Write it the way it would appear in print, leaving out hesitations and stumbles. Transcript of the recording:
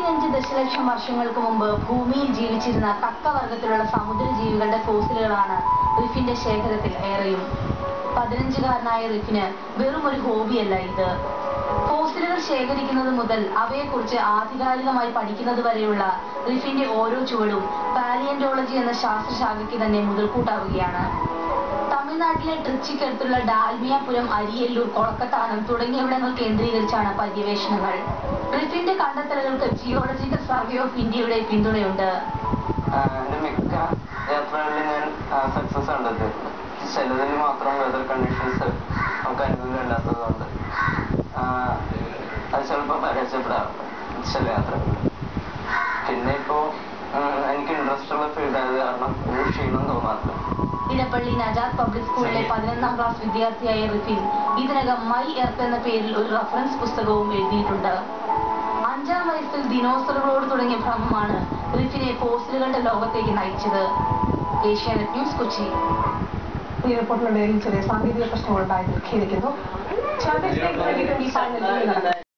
45 ദശലക്ഷം വർഷങ്ങൾക്ക് മുമ്പ് ഭൂമിയിൽ ജീവിച്ചിരുന്ന തക്കവർഗത്തിലുള്ള സമുദ്രജീവികളുടെ ഫോസിലുകളാണ് റിഫിന്റെ ശേഖരത്തിൽ ഏറെയും. 15കാരനായ റിഫിന് വെറും ഒരു ഹോബിയല്ല ഇത്. ഫോസിലുകൾ ശേഖരിക്കുന്നത് മുതൽ അവയെക്കുറിച്ച് ആധികാരികമായി പഠിക്കുന്നത് വരെയുള്ള റിഫിന്റെ ഓരോ ചുവടും പാലിയന്റോളജി എന്ന ശാസ്ത്രശാഖയ്ക്ക് തന്നെ മുതൽക്കൂട്ടാവുകയാണ്. തമിഴ്നാട്ടിലെ ട്രിച്ചിക്കടുത്തുള്ള ഡാൽമിയാപുരം, അരിയല്ലൂർ, കൊളക്കത്താനം തുടങ്ങിയവിടങ്ങൾ കേന്ദ്രീകരിച്ചാണ് പര്യവേഷണങ്ങൾ. റിഫിന്റെ കണ്ടെത്തലുകൾക്ക് ജിയോളജിക്കൽ സർവേ ഓഫ് ഇന്ത്യയുടെ പിന്തുണയുണ്ട്. എന്റെ മിക്ക യാത്രകളിൽ ഞാൻ സക്സസ് കണ്ടെത്തിയിട്ടുണ്ട്. ചിലതിൽ മാത്രം വെതർ കണ്ടീഷൻസ് നമുക്ക് അനുകൂലമല്ലാത്തതുകൊണ്ട് അത് ചിലപ്പോൾ പരാജയപ്പെടാറുണ്ട് ചില യാത്രകളിൽ. പിന്നെ ഇപ്പോൾ എനിക്ക് ഇൻട്രസ്റ്റ് ഉള്ള ഫീൽഡ് ആയത് കാരണം ഒരു ക്ഷീണം തോന്നാറില്ല. ഇടപ്പള്ളി നജാത്ത് പബ്ലിക് സ്കൂളിലെ 11ാം ക്ലാസ് വിദ്യാർത്ഥിയായ റിഫിൻ ഇതിനകം മൈ എർത്ത് എന്ന പേരിൽ ഒരു റഫറൻസ് പുസ്തകവും എഴുതിയിട്ടുണ്ട്. 5ാം വയസ്സിൽ ദിനോസറുകളോട് തുടങ്ങിയ ഭ്രമമാണ് റിഫിനെ ഫോസിലുകളുടെ ലോകത്തേക്ക് നയിച്ചത്. ഏഷ്യാനെറ്റ് ന്യൂസ്, കൊച്ചി. ഈ റിപ്പോർട്ടിനിടയിൽ ചെറിയ സാങ്കേതിക പ്രശ്നങ്ങളുണ്ടായതിൽ ഖേദിക്കുന്നു. ചാമ്പ്യൻസ് ലീഗ് 2020 ഫൈനലിൽ